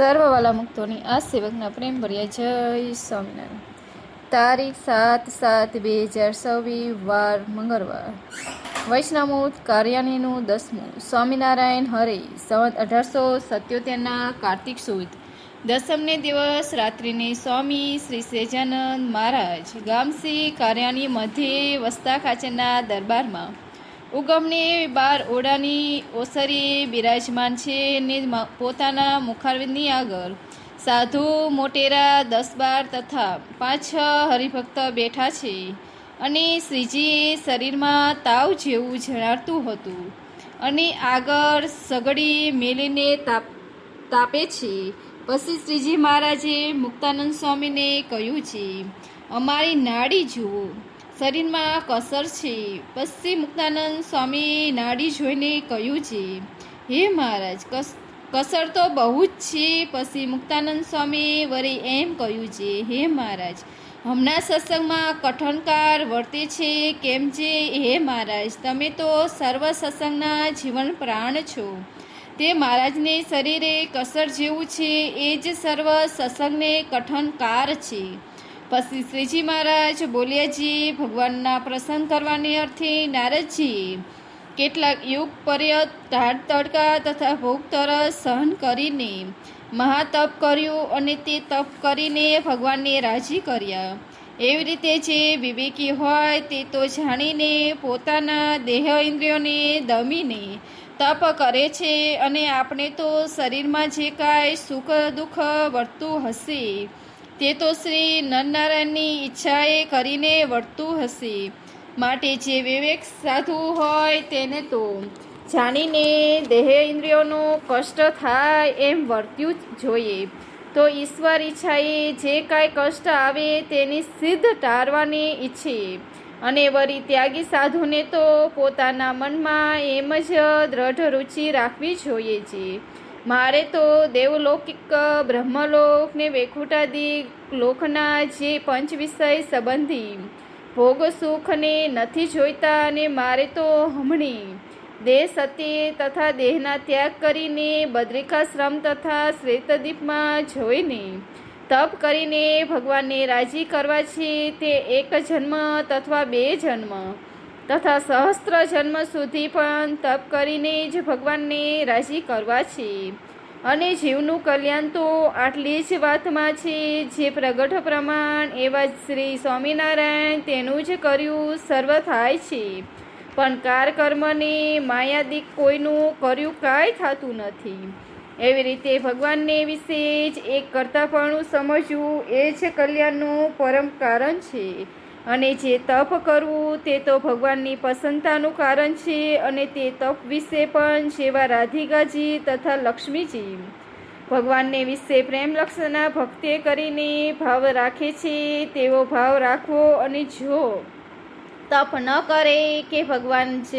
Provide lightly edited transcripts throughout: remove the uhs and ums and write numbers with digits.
સર્વવાલા મુક્તોની આ સેવકના પ્રેમ ભર્યા જય સ્વામિનારાયણ. તારીખ 7/7/2024 વાર મંગળવાર. વૈષ્ણવમૂર્ત કાર્યાણીનું 10મું. સ્વામિનારાયણ હરે સંવત 1877 કાર્તિક સુદ દસમને દિવસ રાત્રિને સ્વામી શ્રી સહેજાનંદ મહારાજ ગામસી કાર્યાણી મધ્યે વસતા ખાચરના દરબારમાં ઉગમને 12 ઓરડાની ઓસરીએ બિરાજમાન છે ને પોતાના મુખારવિંદની આગળ સાધુ મોટેરા 10-12 તથા 5-6 હરિભક્ત બેઠા છે. અને શ્રીજીએ શરીરમાં તાવ જેવું જણાતું હતું અને આગળ સગડી મેલીને તાપે છે. પછી શ્રીજી મહારાજે મુક્તાનંદ સ્વામીને કહ્યું છે, અમારી નાડી જુઓ, શરીરમાં કસર છે. પછી મુક્તાનંદ સ્વામી નાડી જોઈને કહ્યું છે, હે મહારાજ, કસર તો બહુ જ છે. પછી મુક્તાનંદ સ્વામી વળી એમ કહ્યું છે, હે મહારાજ, હમણાં સત્સંગમાં કઠણકાર વર્તે છે કેમ છે? હે મહારાજ, તમે તો સર્વ સત્સંગના જીવન પ્રાણ છો. તે મહારાજને શરીરે કસર જેવું છે એ જ સર્વ સત્સંગને કઠણકાર છે. પછી શ્રીજી મહારાજ બોલ્યાજી, ભગવાનના પ્રસન્ન કરવાને અર્થે નારદજીએ કેટલાક યુગ પર્યંત ટાઢ તડકા તથા ભૂખ તરસ સહન કરીને મહાતપ કર્યું અને તે તપ કરીને ભગવાનને રાજી કર્યા. એવી રીતે જે વિવેકી હોય તે તો જાણીને પોતાના દેહ ઇન્દ્રિયોને દમીને તપ કરે છે. અને આપણે તો શરીરમાં જે કાંઈ સુખ દુઃખ વર્તું હશે તે તો શ્રી નરનારાયણની ઈચ્છાએ કરીને વર્તું હશે. માટે જે વિવેક સાધુ હોય તેને તો જાણીને દેહ ઇન્દ્રિયોનો કષ્ટ થાય એમ વર્ત્યું જોઈએ. તો ઈશ્વર ઈચ્છાએ જે કાંઈ કષ્ટ આવે તેની સિદ્ધ ટાળવાની ઈચ્છે. અને વળી ત્યાગી સાધુને તો પોતાના મનમાં એમ જ દ્રઢ રુચિ રાખવી જોઈએ છે, મારે તો દેવલૌકિક બ્રહ્મલોક ને વૈકુંઠાદિ લોકના જે પંચ વિષય સંબંધી ભોગ સુખને નથી જોઈતા. અને મારે તો હમણી દેહ સત્ય તથા દેહના ત્યાગ કરીને બદ્રિકાશ્રમ તથા શ્વેતદ્વીપમાં જોઈને તપ કરીને ભગવાનને રાજી કરવા છે. તે 1 જન્મ તથા 2 જન્મ તથા સહસ્ત્ર જન્મ સુધી પણ તપ કરીને જ ભગવાનને રાજી કરવા છે. અને જીવનું કલ્યાણ તો આટલી જ વાતમાં છે. જે પ્રગટ પ્રમાણ એવા શ્રી સ્વામિનારાયણ તેનું જ કર્યું સર્વ થાય છે. પણ કાર કર્મને માયાદિક કોઈનું કર્યું કાંઈ થતું નથી. એવી રીતે ભગવાનને વિશે જ એક કરતાપણું સમજવું એ જ કલ્યાણનું પરમ કારણ છે. અને જે તપ કરવું તે તો ભગવાનની પ્રસન્નતાનું કારણ છે. અને તે તપ વિશે પણ જેવા રાધિકાજી તથા લક્ષ્મીજી ભગવાનને વિશે પ્રેમ લક્ષના ભક્તિ કરીને ભાવ રાખે છે તેવો ભાવ રાખવો. અને જો તપ ન કરે કે ભગવાન જ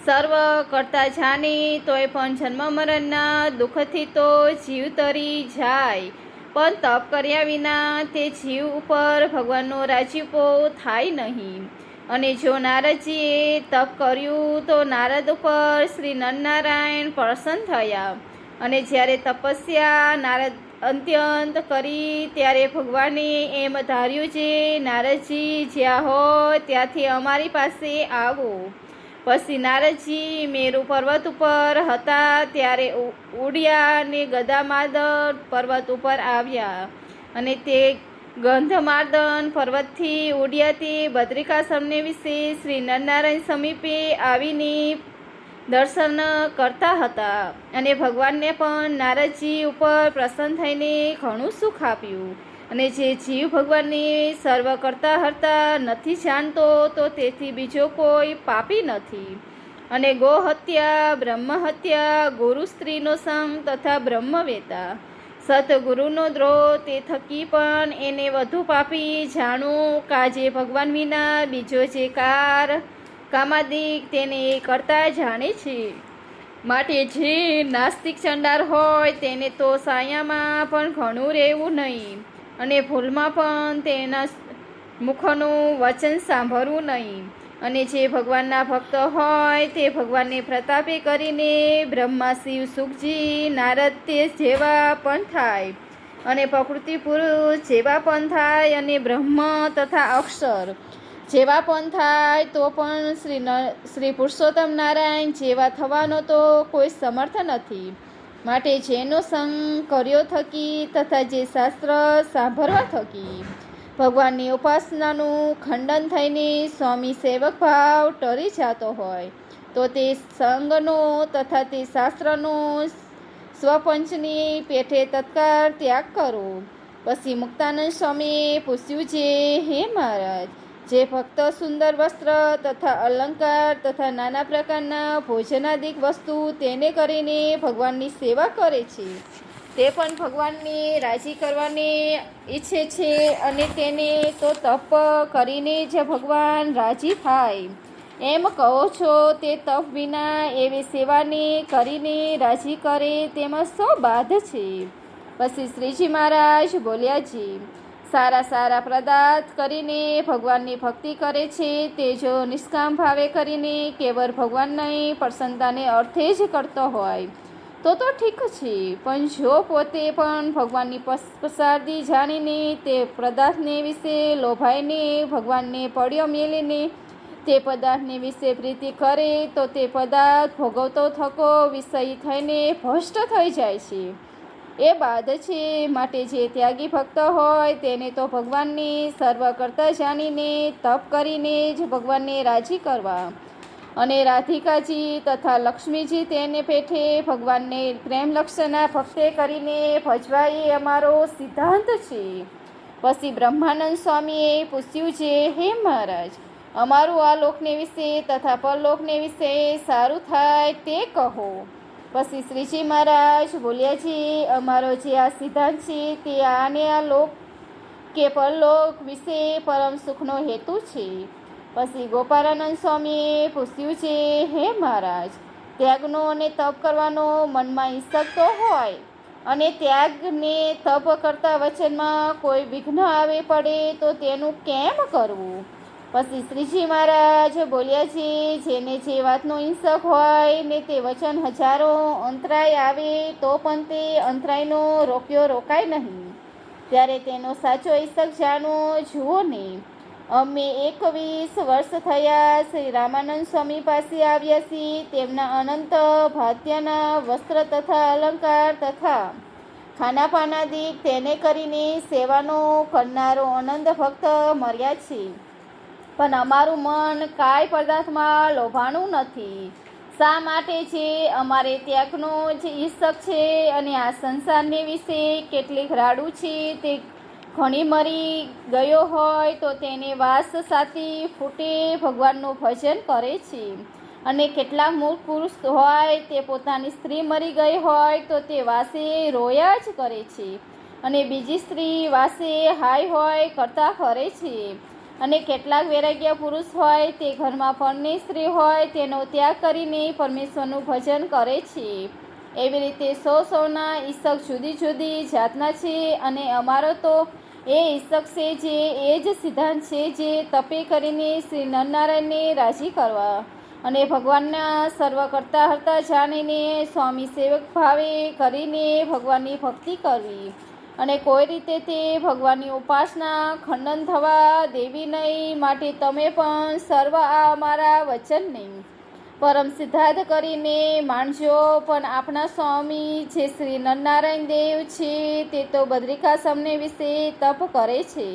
સર્વ કરતા જાણે તોય પણ જન્મ મરણના દુઃખથી તો જીવ તરી જાય. પણ તપ કર્યા વિના તે જીવ ઉપર ભગવાનનો રાજીપો થાય નહીં. અને જો નારદજીએ તપ કર્યું તો નારદ ઉપર શ્રી નરનારાયણ પ્રસન્ન થયા. અને જ્યારે તપસ્યા નારદ અત્યંત કરી ત્યારે ભગવાને એમ ધાર્યું છે, નારદજી જ્યાં હોય ત્યાંથી અમારી પાસે આવો. પછી નારદજી મેરુ પર્વત ઉપર હતા ત્યારે ઉડ્યા અને ગદામાર્દન પર્વત ઉપર આવ્યા. અને તે ગંધમાર્દન પર્વતથી ઉડ્યા તે બદ્રિકાશ્રમને વિશે શ્રી નરનારાયણ સમીપે આવીને દર્શન કરતા હતા. અને ભગવાનને પણ નારદજી ઉપર પ્રસન્ન થઈને ઘણું સુખ આપ્યું. અને જે જીવ ભગવાનને સર્વ કરતા હરતા નથી જાણતો તો તેથી બીજો કોઈ પાપી નથી. અને ગો હત્યા, બ્રહ્મ હત્યા, ગુરુ સ્ત્રીનો સંગ તથા બ્રહ્મવેતા સતગુરુનો દ્રોહ તે થકી પણ એને વધુ પાપી જાણું. કાજે ભગવાન વિના બીજો જે કામાદિક તેને એ કરતા જાણે છે. માટે જે નાસ્તિક ચંડાર હોય તેને તો સાયામાં પણ ઘણું રહેવું નહીં. અને ભૂલમાં પણ તેના મુખનું વચન સાંભળવું નહીં. અને જે ભગવાનના ભક્ત હોય તે ભગવાનને પ્રતાપે કરીને બ્રહ્મા, શિવ, સુખજી, નારદ તે જેવા પણ થાય, અને પ્રકૃતિ પુરુષ જેવા પણ થાય, અને બ્રહ્મ તથા અક્ષર જેવા પણ થાય, તો પણ શ્રી પુરુષોત્તમ નારાયણ જેવા થવાનો તો કોઈ સમર્થ નથી. માટે જેનો સંગ કર્યો થકી તથા જે શાસ્ત્ર સાંભળવા થકી ભગવાનની ઉપાસનાનું ખંડન થઈને સ્વામી સેવક ભાવ ટરી જતો હોય, તો તે સંગનો તથા તે શાસ્ત્રનો સ્વપંચની પેઠે તત્કાળ ત્યાગ કરો. પછી મુક્તાનંદ સ્વામીએ પૂછ્યું છે, હે મહારાજ, જે ભક્ત સુંદર વસ્ત્ર તથા અલંકાર તથા નાના પ્રકારના ભોજનાદિક વસ્તુ તેને કરીને ભગવાનની સેવા કરે છે, તે પણ ભગવાનને રાજી કરવાને ઈચ્છે છે, અને તેને તો તપ કરીને જ ભગવાન રાજી થાય એમ કહો છો, તે તપ વિના એવી સેવાને કરીને રાજી કરે તેમાં શું બાધ છે? પછી શ્રીજી મહારાજ બોલ્યા છે, સારા પદાર્થ કરીને ભગવાનની ભક્તિ કરે છે, તે જો નિષ્કામ ભાવે કરીને કેવળ ભગવાનની પ્રસન્નતાને અર્થે જ કરતો હોય તો ઠીક છે, પણ જો પોતે પણ ભગવાનની પ્રસાદી જાણીને તે પદાર્થને વિશે લોભાઈને ભગવાનને પડ્યો મેલીને તે પદાર્થને વિશે પ્રીતિ કરે, તો તે પદાર્થ ભોગવતો થકો વિષયી થઈને ભ્રષ્ટ થઈ જાય છે, એ બાદ છે. માટે જે ત્યાગી ભક્ત હોય તેને તો ભગવાનની સર્વ કરતા જાણીને તપ કરીને જ ભગવાનને રાજી કરવા, અને રાધિકાજી તથા લક્ષ્મીજી તેને પેઠે ભગવાનને પ્રેમલક્ષના ભક્તે કરીને ભજવા એ અમારો સિદ્ધાંત છે. પછી બ્રહ્માનંદ સ્વામીએ પૂછ્યું છે, હે મહારાજ, અમારું આ લોકને વિશે તથા પરલોકને વિશે સારું થાય તે કહો. પછી શ્રીજી મહારાજ બોલ્યા છે, અમારો જે આ સિદ્ધાંત છે તે આને આ લોક કે પરલોક વિશે પરમ સુખનો હેતુ છે. પછી ગોપાળાનંદ સ્વામીએ પૂછ્યું છે, હે મહારાજ, ત્યાગનો અને તપ કરવાનો મનમાં ઈચ્છક તો હોય, અને ત્યાગને તપ કરતા વચનમાં કોઈ વિઘ્ન આવે પડે તો તેનું કેમ કરવું? પછી શ્રીજી મહારાજ બોલ્યા છે, જેને જે વાતનો ઈંસક હોય ને તે વચન હજારો અંતરાય આવે તો પણ તે અંતરાયનો રોકાય નહીં, ત્યારે તેનો સાચો ઈંસક જાણો જુઓ ને. અમે 21 વર્ષ થયા શ્રી રામાનંદ સ્વામી પાસે આવ્યા છીએ. તેમના અનંત ભાત્યાના વસ્ત્ર તથા અલંકાર તથા ખાનાપાનાદિક તેને કરીને સેવાનો કરનારો આનંદ ભક્ત મર્યા છે, પણ અમારું મન કાંઈ પદાર્થમાં લોભાણું નથી. શા માટે છે? અમારે ત્યાગનો જ ઈચ્છક છે, અને આ સંસારને વિશે કેટલીક રાડું છે તે ઘણી મરી ગયો હોય તો તેને વાસ સાથી ફૂટે ભગવાનનું ભજન કરે છે, અને કેટલાક મૂર્ખ પુરુષ હોય તે પોતાની સ્ત્રી મરી ગઈ હોય તો તે વાસે રોયા જ કરે છે, અને બીજી સ્ત્રી વાસે હાય હોય કરતા ફરે છે. અને કેટલાક વૈરાગ્ય પુરુષ હોય તે ઘરમાં પરણી સ્ત્રી હોય તેનો ત્યાગ કરીને પરમેશ્વરનું ભજન કરે છે. એવી રીતે સૌના ઈચ્છક જુદી જુદી જાતના છે, અને અમારો તો એ ઈચ્છક છે જે એ જ સિદ્ધાંત છે જે તપે કરીને શ્રી નરનારાયણને રાજી કરવા, અને ભગવાનના સર્વ કરતા હરતા જાણીને સ્વામી સેવક ભાવે કરીને ભગવાનની ભક્તિ કરવી, અને કોઈ રીતે તે ભગવાનની ઉપાસના ખંડન થવા દેવી નહીં. માટે તમે પણ સર્વ આ અમારા વચનને પરમ સિદ્ધાર્થ કરીને માનજો. પણ આપણા સ્વામી જે શ્રી નરનારાયણ દેવ છે તે તો બદ્રિકાશ્રમને વિશે તપ કરે છે,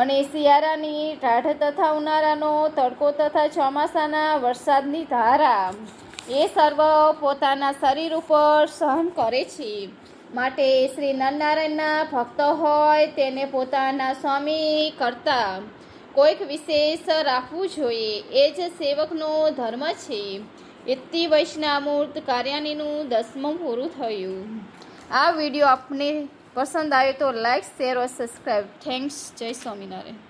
અને શિયાળાની ટાઢ તથા ઉનાળાનો તડકો તથા ચોમાસાના વરસાદની ધારા એ સર્વ પોતાના શરીર ઉપર સહન કરે છે. માટે શ્રી નરનારાયણના ભક્ત હોય તેને પોતાના સ્વામી કરતા કોઈક વિશેષ રાખવું જોઈએ, એ જ સેવકનો ધર્મ છે. ઇતિ વૈષ્ણવમૂર્ત કાર્યાનીનું 10મું પૂરું થયું. આ વિડીયો આપને પસંદ આવ્યો તો લાઈક, શેર और સબસ્ક્રાઈબ. થેન્ક્સ. જય સ્વામિનારાયણ.